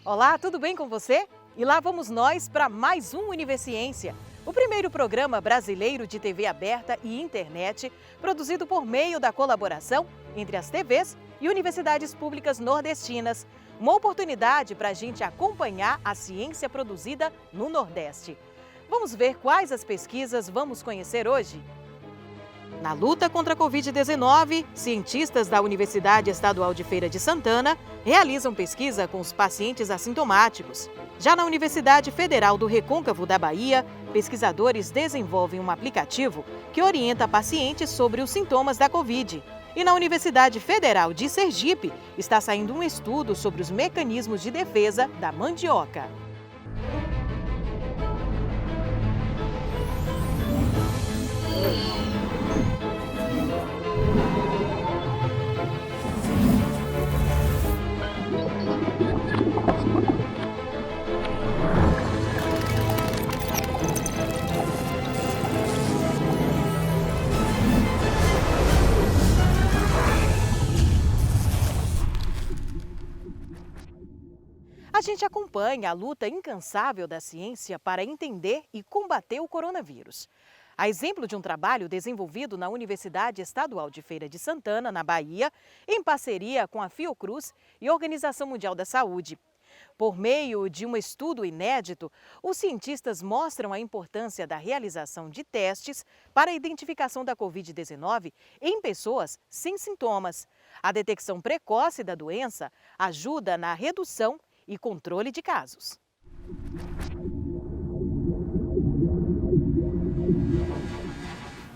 Olá, tudo bem com você? E lá vamos nós para mais um Universiência, o primeiro programa brasileiro de TV aberta e internet, produzido por meio da colaboração entre as TVs e universidades públicas nordestinas. Uma oportunidade para a gente acompanhar a ciência produzida no Nordeste. Vamos ver quais as pesquisas vamos conhecer hoje? Na luta contra a Covid-19, cientistas da Universidade Estadual de Feira de Santana realizam pesquisa com os pacientes assintomáticos. Já na Universidade Federal do Recôncavo da Bahia, pesquisadores desenvolvem um aplicativo que orienta pacientes sobre os sintomas da Covid. E na Universidade Federal de Sergipe, está saindo um estudo sobre os mecanismos de defesa da mandioca. A gente acompanha a luta incansável da ciência para entender e combater o coronavírus. A exemplo de um trabalho desenvolvido na Universidade Estadual de Feira de Santana, na Bahia, em parceria com a Fiocruz e a Organização Mundial da Saúde. Por meio de um estudo inédito, os cientistas mostram a importância da realização de testes para a identificação da Covid-19 em pessoas sem sintomas. A detecção precoce da doença ajuda na redução e controle de casos.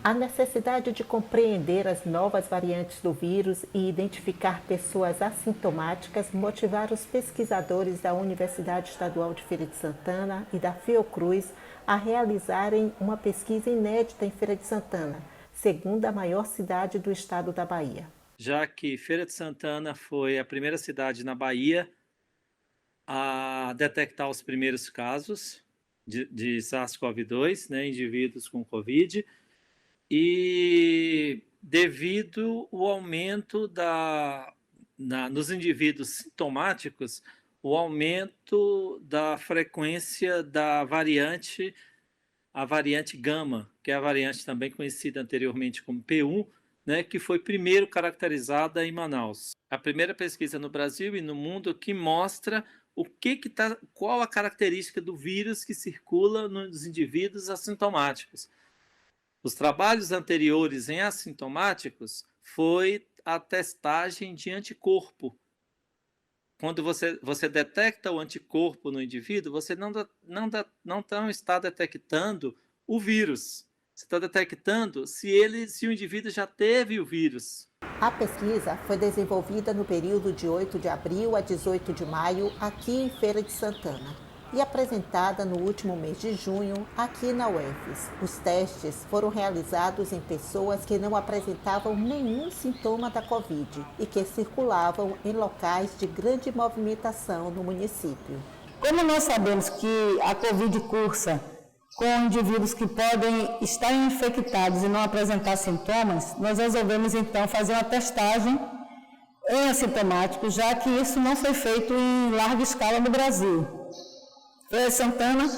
A necessidade de compreender as novas variantes do vírus e identificar pessoas assintomáticas motivaram os pesquisadores da Universidade Estadual de Feira de Santana e da Fiocruz a realizarem uma pesquisa inédita em Feira de Santana, segunda maior cidade do estado da Bahia. Já que Feira de Santana foi a primeira cidade na Bahia a detectar os primeiros casos de SARS-CoV-2, indivíduos com Covid, e devido ao aumento nos indivíduos sintomáticos, o aumento da frequência da variante, a variante Gama, que é a variante também conhecida anteriormente como P1, que foi primeiro caracterizada em Manaus. A primeira pesquisa no Brasil e no mundo que mostra qual a característica do vírus que circula nos indivíduos assintomáticos. Os trabalhos anteriores em assintomáticos foi a testagem de anticorpo. Quando você detecta o anticorpo no indivíduo, você não está detectando o vírus. Você está detectando se o indivíduo já teve o vírus. A pesquisa foi desenvolvida no período de 8 de abril a 18 de maio, aqui em Feira de Santana, e apresentada no último mês de junho, aqui na UFES. Os testes foram realizados em pessoas que não apresentavam nenhum sintoma da Covid e que circulavam em locais de grande movimentação no município. Como nós sabemos que a Covid cursa com indivíduos que podem estar infectados e não apresentar sintomas, nós resolvemos então fazer uma testagem em assintomáticos, já que isso não foi feito em larga escala no Brasil. Feira de Santana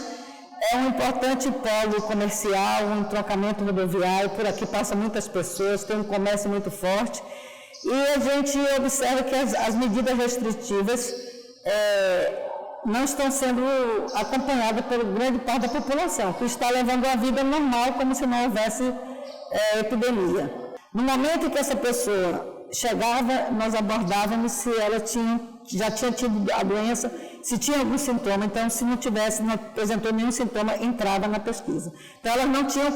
é um importante polo comercial, um entroncamento rodoviário, por aqui passam muitas pessoas, tem um comércio muito forte, e a gente observa que as medidas restritivas não estão sendo acompanhadas por grande parte da população, que está levando a vida normal como se não houvesse epidemia. No momento em que essa pessoa chegava, nós abordávamos se ela já tinha tido a doença, se tinha algum sintoma, então se não apresentou nenhum sintoma, entrava na pesquisa. Então elas não tinham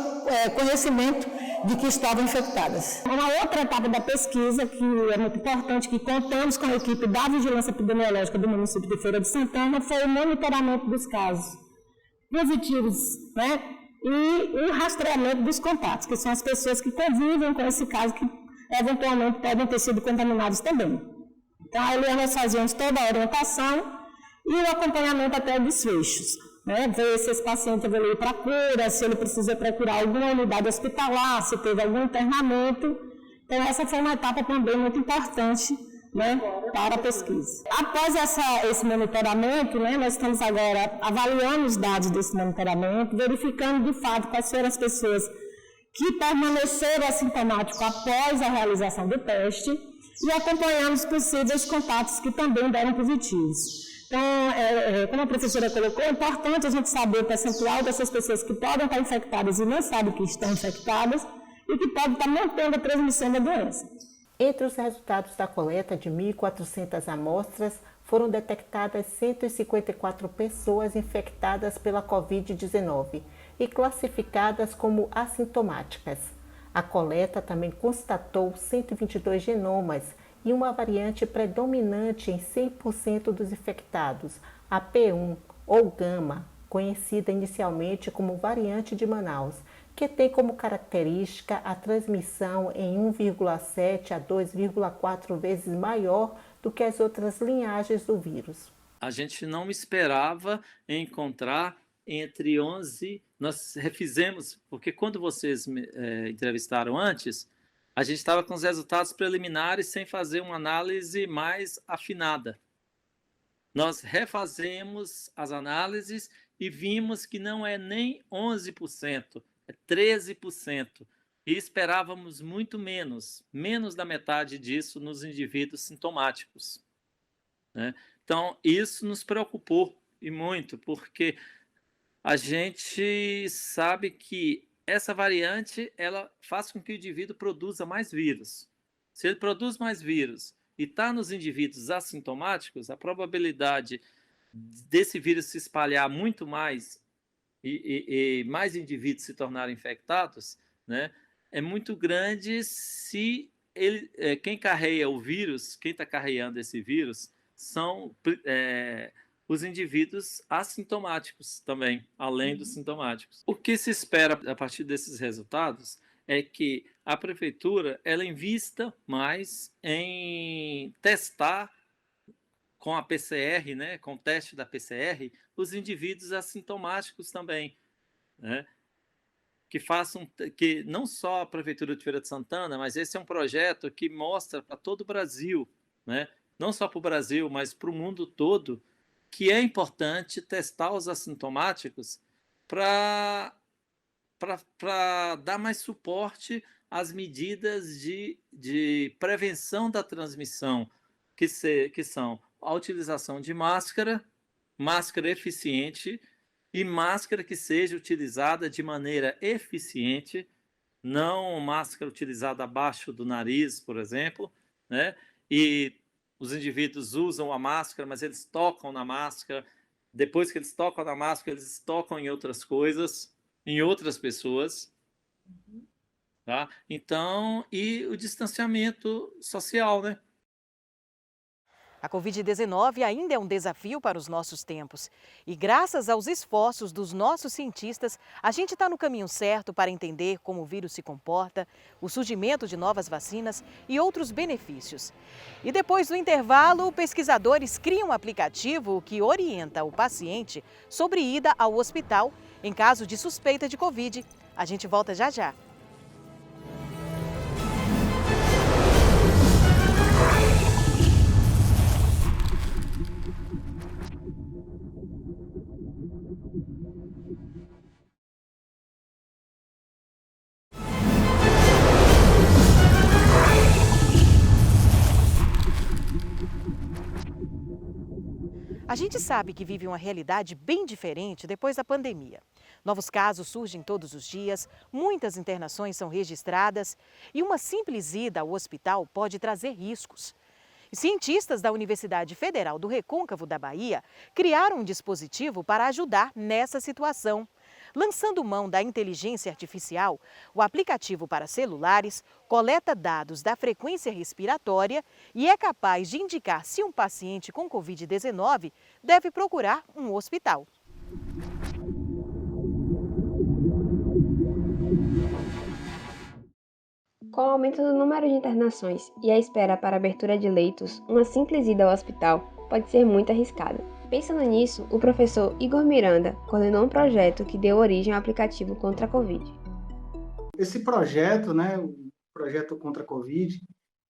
conhecimento de que estavam infectadas. Uma outra etapa da pesquisa, que é muito importante, que contamos com a equipe da Vigilância Epidemiológica do município de Feira de Santana, foi o monitoramento dos casos positivos, e o rastreamento dos contatos, que são as pessoas que convivem com esse caso, que eventualmente podem ter sido contaminados também. Então, ali nós fazíamos toda a orientação e o acompanhamento até desfechos. Ver se esse paciente evoluiu para cura, se ele precisa procurar alguma unidade hospitalar, se teve algum internamento. Então, essa foi uma etapa também muito importante né, para a pesquisa. Após esse monitoramento, né, nós estamos agora avaliando os dados desse monitoramento, verificando de fato quais foram as pessoas que permaneceram assintomáticos após a realização do teste e acompanhando os possíveis contatos que também deram positivos. Então, como a professora colocou, é importante a gente saber o percentual dessas pessoas que podem estar infectadas e não sabem que estão infectadas e que podem estar mantendo a transmissão da doença. Entre os resultados da coleta de 1.400 amostras, foram detectadas 154 pessoas infectadas pela Covid-19 e classificadas como assintomáticas. A coleta também constatou 122 genomas e uma variante predominante em 100% dos infectados, a P1 ou Gama, conhecida inicialmente como variante de Manaus, que tem como característica a transmissão em 1,7 a 2,4 vezes maior do que as outras linhagens do vírus. A gente não esperava encontrar entre 11, nós refizemos, porque quando vocês me entrevistaram antes, a gente estava com os resultados preliminares sem fazer uma análise mais afinada. Nós refazemos as análises e vimos que não é nem 11%, é 13%. E esperávamos muito menos da metade disso nos indivíduos sintomáticos, né? Então, isso nos preocupou e muito, porque a gente sabe que essa variante ela faz com que o indivíduo produza mais vírus. Se ele produz mais vírus e está nos indivíduos assintomáticos, a probabilidade desse vírus se espalhar muito mais e mais indivíduos se tornarem infectados, né, é muito grande se quem carrega o vírus, quem está carregando esse vírus, são os indivíduos assintomáticos também, além dos sintomáticos. O que se espera a partir desses resultados é que a prefeitura ela invista mais em testar com a PCR, né, com o teste da PCR, os indivíduos assintomáticos também, né, que não só a prefeitura de Feira de Santana, mas esse é um projeto que mostra para todo o Brasil, né, não só para o Brasil, mas para o mundo todo, que é importante testar os assintomáticos para dar mais suporte às medidas de prevenção da transmissão, que são a utilização de máscara eficiente e máscara que seja utilizada de maneira eficiente, não máscara utilizada abaixo do nariz, por exemplo, né? E os indivíduos usam a máscara, mas eles tocam na máscara. Depois que eles tocam na máscara, eles tocam em outras coisas, em outras pessoas. Tá? Então, e o distanciamento social, né? A Covid-19 ainda é um desafio para os nossos tempos. E graças aos esforços dos nossos cientistas, a gente está no caminho certo para entender como o vírus se comporta, o surgimento de novas vacinas e outros benefícios. E depois do intervalo, pesquisadores criam um aplicativo que orienta o paciente sobre ida ao hospital em caso de suspeita de Covid. A gente volta já já. A gente sabe que vive uma realidade bem diferente depois da pandemia. Novos casos surgem todos os dias, muitas internações são registradas e uma simples ida ao hospital pode trazer riscos. Cientistas da Universidade Federal do Recôncavo da Bahia criaram um dispositivo para ajudar nessa situação. Lançando mão da inteligência artificial, o aplicativo para celulares coleta dados da frequência respiratória e é capaz de indicar se um paciente com Covid-19 deve procurar um hospital. Com o aumento do número de internações e a espera para a abertura de leitos, uma simples ida ao hospital pode ser muito arriscada. Pensando nisso, o professor Igor Miranda coordenou um projeto que deu origem ao aplicativo contra a Covid. Esse projeto, o projeto contra a Covid,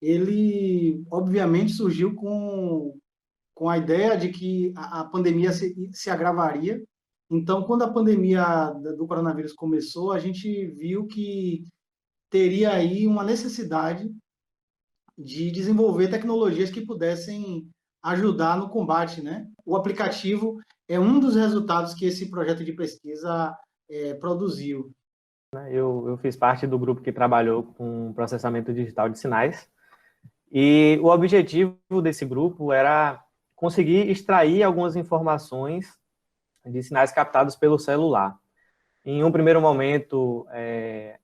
ele obviamente surgiu com a ideia de que a pandemia se agravaria. Então, quando a pandemia do coronavírus começou, a gente viu que teria aí uma necessidade de desenvolver tecnologias que pudessem ajudar no combate, né? O aplicativo é um dos resultados que esse projeto de pesquisa produziu. Eu fiz parte do grupo que trabalhou com processamento digital de sinais, e o objetivo desse grupo era conseguir extrair algumas informações de sinais captados pelo celular. Em um primeiro momento,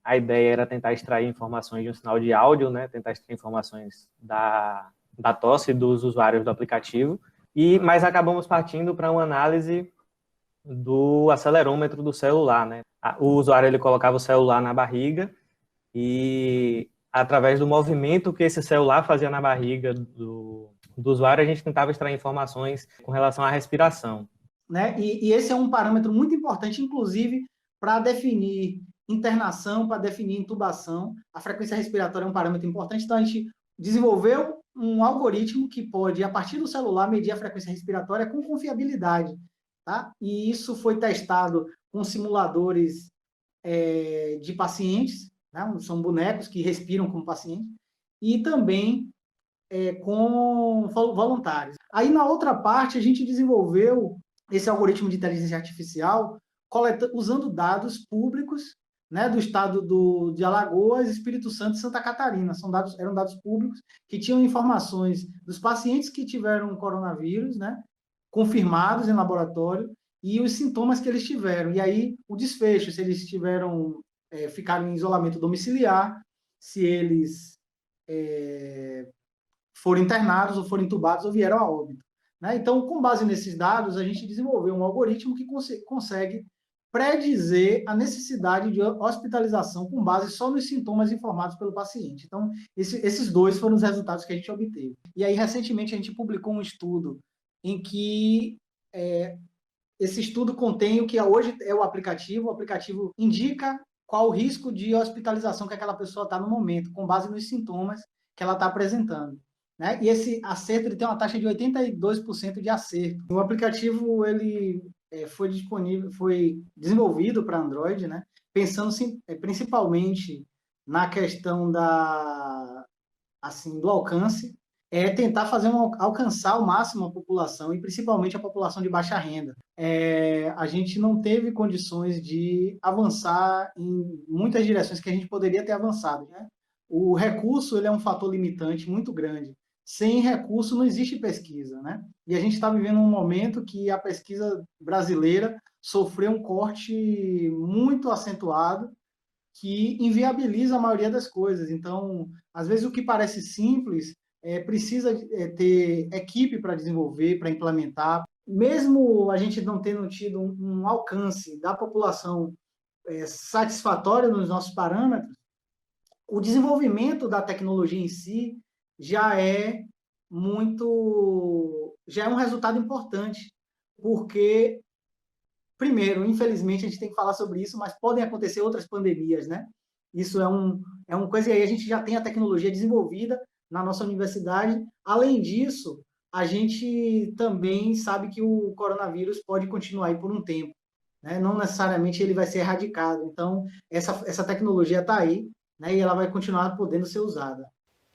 a ideia era tentar extrair informações de um sinal de áudio, né? Tentar extrair informações da tosse dos usuários do aplicativo, mas acabamos partindo para uma análise do acelerômetro do celular, né? O usuário ele colocava o celular na barriga e, através do movimento que esse celular fazia na barriga do usuário, a gente tentava extrair informações com relação à respiração. Né? E esse é um parâmetro muito importante, inclusive, para definir internação, para definir intubação. A frequência respiratória é um parâmetro importante, então a gente desenvolveu um algoritmo que pode, a partir do celular, medir a frequência respiratória com confiabilidade. Tá? E isso foi testado com simuladores de pacientes, né? São bonecos que respiram como pacientes, e também com voluntários. Aí, na outra parte, a gente desenvolveu esse algoritmo de inteligência artificial usando dados públicos, né, do estado de Alagoas, Espírito Santo e Santa Catarina. Eram dados públicos que tinham informações dos pacientes que tiveram coronavírus, né, confirmados em laboratório, e os sintomas que eles tiveram. E aí, o desfecho, se eles ficaram em isolamento domiciliar, se eles foram internados ou foram entubados ou vieram a óbito. Né? Então, com base nesses dados, a gente desenvolveu um algoritmo que consegue predizer a necessidade de hospitalização com base só nos sintomas informados pelo paciente. Então, esses dois foram os resultados que a gente obteve. E aí, recentemente, a gente publicou um estudo em que esse estudo contém o que hoje é o aplicativo. O aplicativo indica qual o risco de hospitalização que aquela pessoa está no momento, com base nos sintomas que ela está apresentando. Né? E esse acerto ele tem uma taxa de 82% de acerto. O aplicativo ele foi desenvolvido para Android, né? Pensando principalmente na questão do alcance, tentar alcançar ao máximo a população, e principalmente a população de baixa renda. A gente não teve condições de avançar em muitas direções que a gente poderia ter avançado. Né? O recurso ele é um fator limitante muito grande. Sem recurso não existe pesquisa, né? E a gente está vivendo um momento que a pesquisa brasileira sofreu um corte muito acentuado que inviabiliza a maioria das coisas. Então, às vezes o que parece simples precisa ter equipe para desenvolver, para implementar. Mesmo a gente não tendo tido um alcance da população satisfatório nos nossos parâmetros, o desenvolvimento da tecnologia em si já é um resultado importante, porque, primeiro, infelizmente, a gente tem que falar sobre isso, mas podem acontecer outras pandemias, né? Isso é uma coisa, e aí a gente já tem a tecnologia desenvolvida na nossa universidade. Além disso, a gente também sabe que o coronavírus pode continuar aí por um tempo, né? Não necessariamente ele vai ser erradicado. Então, essa tecnologia está aí, né? E ela vai continuar podendo ser usada.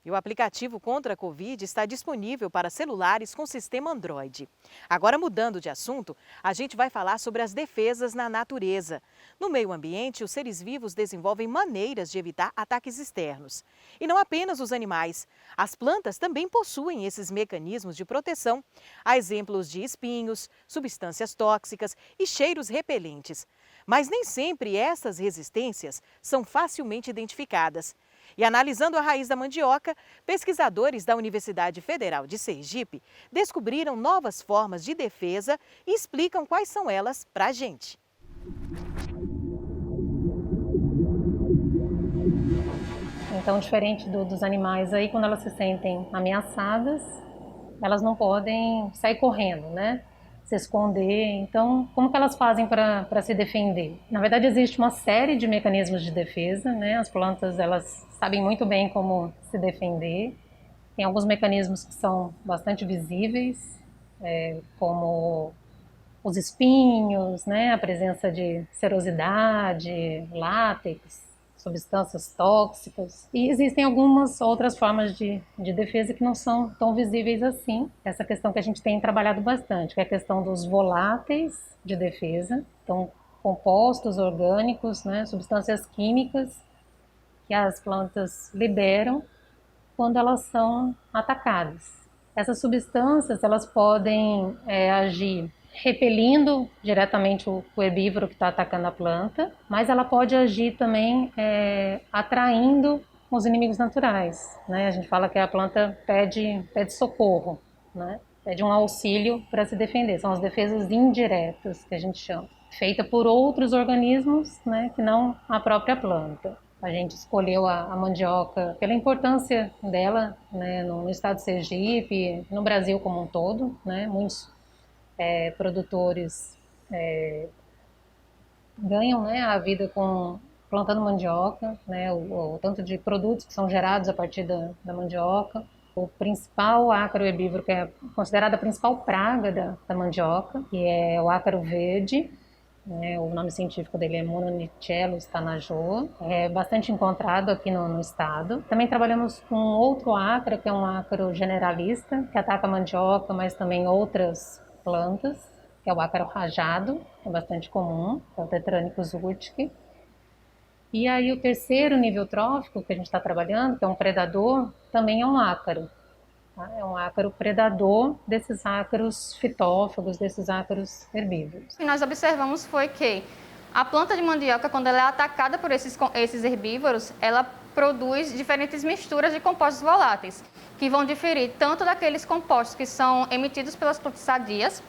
E o aplicativo contra a Covid está disponível para celulares com sistema Android. Agora, mudando de assunto, a gente vai falar sobre as defesas na natureza. No meio ambiente, os seres vivos desenvolvem maneiras de evitar ataques externos. E não apenas os animais. As plantas também possuem esses mecanismos de proteção. Há exemplos de espinhos, substâncias tóxicas e cheiros repelentes. Mas nem sempre essas resistências são facilmente identificadas. E analisando a raiz da mandioca, pesquisadores da Universidade Federal de Sergipe descobriram novas formas de defesa e explicam quais são elas para a gente. Então, diferente dos animais aí, quando elas se sentem ameaçadas, elas não podem sair correndo, né? Se esconder. Então, como que elas fazem para se defender? Na verdade, existe uma série de mecanismos de defesa, né? As plantas, elas sabem muito bem como se defender. Tem alguns mecanismos que são bastante visíveis, como os espinhos, né, a presença de serosidade, látex, substâncias tóxicas. E existem algumas outras formas de defesa que não são tão visíveis assim. Essa questão que a gente tem trabalhado bastante, que é a questão dos voláteis de defesa, então compostos orgânicos, né, substâncias químicas que as plantas liberam quando elas são atacadas. Essas substâncias elas podem agir repelindo diretamente o herbívoro que está atacando a planta, mas ela pode agir também atraindo os inimigos naturais, né? A gente fala que a planta pede socorro, né? Pede um auxílio para se defender. São as defesas indiretas que a gente chama, feita por outros organismos, né, que não a própria planta. A gente escolheu a mandioca pela importância dela, né, no estado de Sergipe, no Brasil como um todo, né? Muitos produtores ganham, né, a vida plantando mandioca, né, o tanto de produtos que são gerados a partir da mandioca. O principal ácaro herbívoro, que é considerado a principal praga da mandioca, que é o ácaro verde, né, o nome científico dele é Mononicellus thanajoa, é bastante encontrado aqui no estado. Também trabalhamos com outro ácaro, que é um ácaro generalista, que ataca a mandioca, mas também outras plantas, que é o ácaro rajado, é bastante comum, que é o Tetranicus urtica. E aí o terceiro nível trófico que a gente está trabalhando, que é um predador, também é um ácaro. Tá? É um ácaro predador desses ácaros fitófagos, desses ácaros herbívoros. O que nós observamos foi que a planta de mandioca, quando ela é atacada por esses herbívoros, ela produz diferentes misturas de compostos voláteis, que vão diferir tanto daqueles compostos que são emitidos pelas plantas sadias,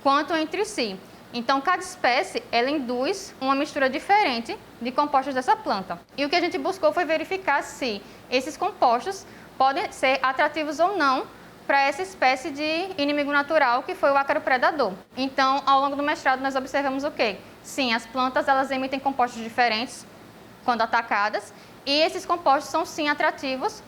quanto entre si. Então, cada espécie, ela induz uma mistura diferente de compostos dessa planta. E o que a gente buscou foi verificar se esses compostos podem ser atrativos ou não para essa espécie de inimigo natural, que foi o ácaro predador. Então, ao longo do mestrado, nós observamos o quê? Sim, as plantas, elas emitem compostos diferentes quando atacadas, e esses compostos são, sim, atrativos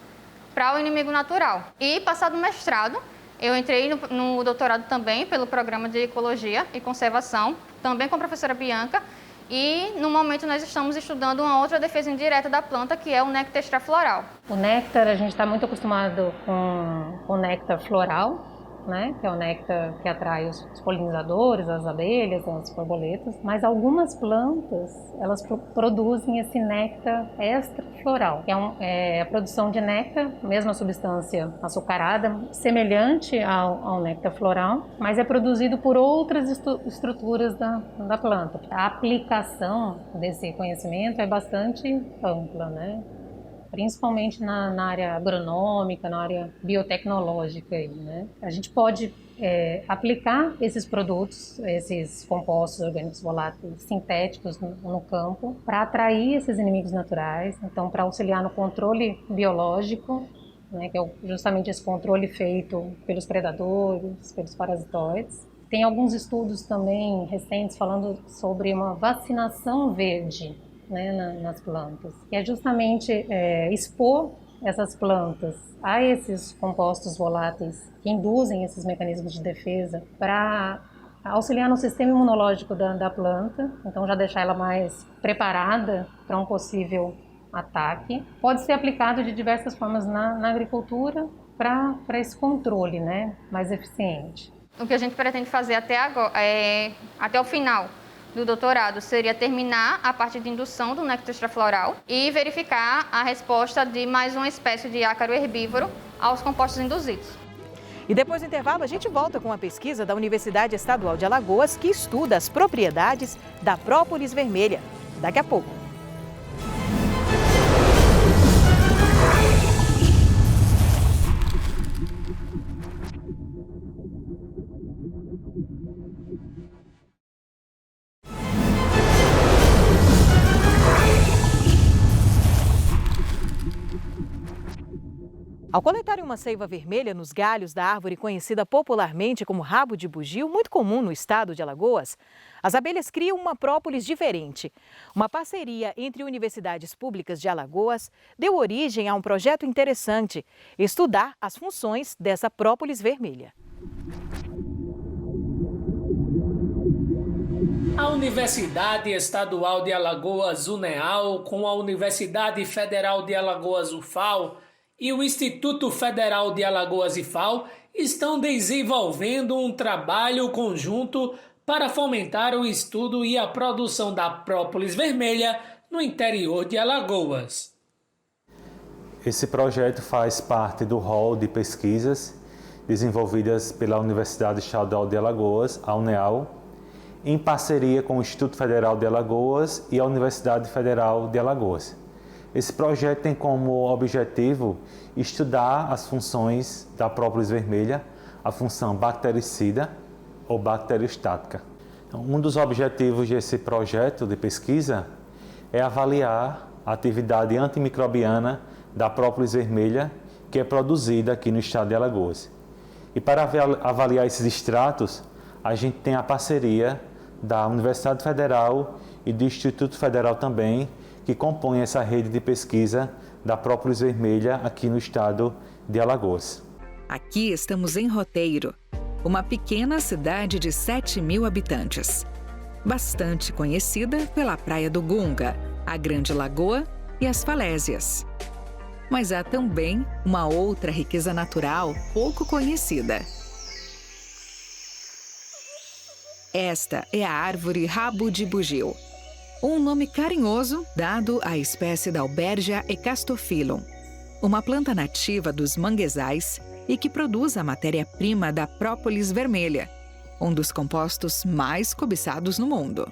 para o inimigo natural. E, passado o mestrado, eu entrei no doutorado também pelo programa de Ecologia e Conservação, também com a professora Bianca, e no momento nós estamos estudando uma outra defesa indireta da planta, que é o néctar extrafloral. O néctar, a gente está muito acostumado com o néctar floral, né, que é o néctar que atrai os polinizadores, as abelhas, as borboletas, mas algumas plantas, elas produzem esse néctar extrafloral, que é a produção de néctar, mesma substância açucarada, semelhante ao néctar floral, mas é produzido por outras estruturas da planta. A aplicação desse conhecimento é bastante ampla, né? Principalmente na área agronômica, na área biotecnológica. Né? A gente pode aplicar esses produtos, esses compostos orgânicos voláteis sintéticos no campo para atrair esses inimigos naturais, então para auxiliar no controle biológico, né, que é justamente esse controle feito pelos predadores, pelos parasitoides. Tem alguns estudos também recentes falando sobre uma vacinação verde, né, nas plantas, que é justamente expor essas plantas a esses compostos voláteis que induzem esses mecanismos de defesa para auxiliar no sistema imunológico da planta, então já deixar ela mais preparada para um possível ataque. Pode ser aplicado de diversas formas na agricultura para esse controle, né, mais eficiente. O que a gente pretende fazer até o final do doutorado seria terminar a parte de indução do néctar extrafloral e verificar a resposta de mais uma espécie de ácaro herbívoro aos compostos induzidos. E depois do intervalo, a gente volta com uma pesquisa da Universidade Estadual de Alagoas que estuda as propriedades da própolis vermelha. Daqui a pouco. Ao coletarem uma seiva vermelha nos galhos da árvore conhecida popularmente como rabo de bugio, muito comum no estado de Alagoas, as abelhas criam uma própolis diferente. Uma parceria entre universidades públicas de Alagoas deu origem a um projeto interessante: estudar as funções dessa própolis vermelha. A Universidade Estadual de Alagoas, UNEAL, com a Universidade Federal de Alagoas, UFAL, e o Instituto Federal de Alagoas, IFAL, estão desenvolvendo um trabalho conjunto para fomentar o estudo e a produção da própolis vermelha no interior de Alagoas. Esse projeto faz parte do rol de pesquisas desenvolvidas pela Universidade Estadual de Alagoas, a UNEAL, em parceria com o Instituto Federal de Alagoas e a Universidade Federal de Alagoas. Esse projeto tem como objetivo estudar as funções da própolis vermelha, a função bactericida ou bacteriostática. Então, um dos objetivos desse projeto de pesquisa é avaliar a atividade antimicrobiana da própolis vermelha que é produzida aqui no estado de Alagoas. E para avaliar esses extratos, a gente tem a parceria da Universidade Federal e do Instituto Federal também, que compõem essa rede de pesquisa da própolis vermelha aqui no estado de Alagoas. Aqui estamos em Roteiro, uma pequena cidade de 7.000 habitantes. Bastante conhecida pela Praia do Gunga, a Grande Lagoa e as falésias. Mas há também uma outra riqueza natural pouco conhecida. Esta é a árvore rabo de bugio, um nome carinhoso dado à espécie da Aubergea ecastophyllum, uma planta nativa dos manguezais e que produz a matéria-prima da própolis vermelha, um dos compostos mais cobiçados no mundo.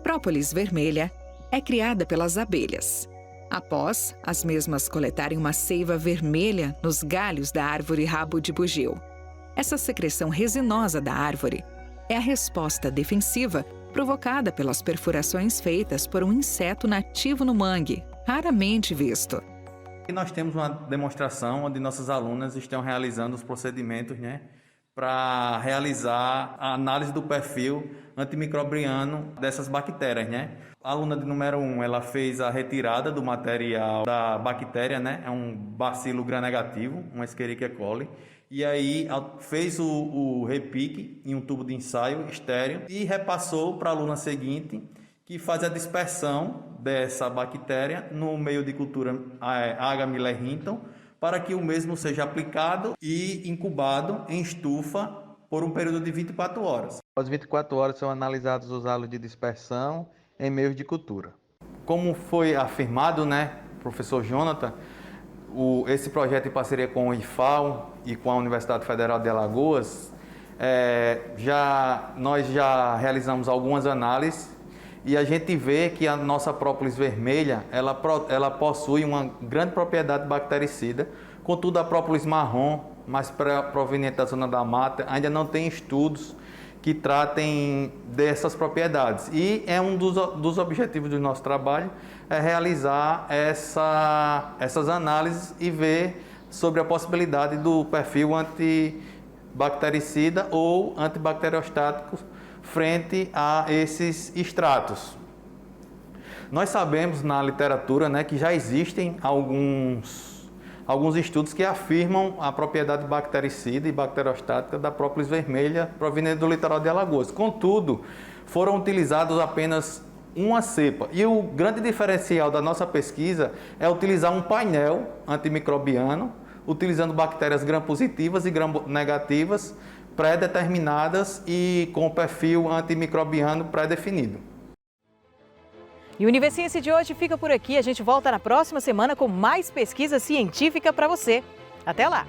Própolis vermelha é criada pelas abelhas. Após as mesmas coletarem uma seiva vermelha nos galhos da árvore rabo de bugio. Essa secreção resinosa da árvore é a resposta defensiva provocada pelas perfurações feitas por um inseto nativo no mangue, raramente visto. E nós temos uma demonstração onde nossas alunas estão realizando os procedimentos, para realizar a análise do perfil antimicrobiano dessas bactérias, A aluna de número 1, ela fez a retirada do material da bactéria, É um bacilo gram-negativo, uma Escherichia coli. E aí fez o repique em um tubo de ensaio estéreo e repassou para a aluna seguinte, que faz a dispersão dessa bactéria no meio de cultura H. Miller Hinton, para que o mesmo seja aplicado e incubado em estufa por um período de 24 horas. Após 24 horas são analisados os halos de dispersão em meios de cultura. Como foi afirmado, professor Jonathan, esse projeto em parceria com o IFAL e com a Universidade Federal de Alagoas, nós já realizamos algumas análises e a gente vê que a nossa própolis vermelha ela possui uma grande propriedade bactericida, contudo a própolis marrom, mais proveniente da zona da mata, ainda não tem estudos que tratem dessas propriedades. E é um dos objetivos do nosso trabalho, é realizar essas análises e ver sobre a possibilidade do perfil antibactericida ou antibacteriostático frente a esses extratos. Nós sabemos na literatura que já existem alguns estudos que afirmam a propriedade bactericida e bacteriostática da própolis vermelha proveniente do litoral de Alagoas. Contudo, foram utilizados apenas uma cepa. E o grande diferencial da nossa pesquisa é utilizar um painel antimicrobiano, utilizando bactérias gram-positivas e gram-negativas pré-determinadas e com o perfil antimicrobiano pré-definido. E o Universiência de hoje fica por aqui. A gente volta na próxima semana com mais pesquisa científica para você. Até lá!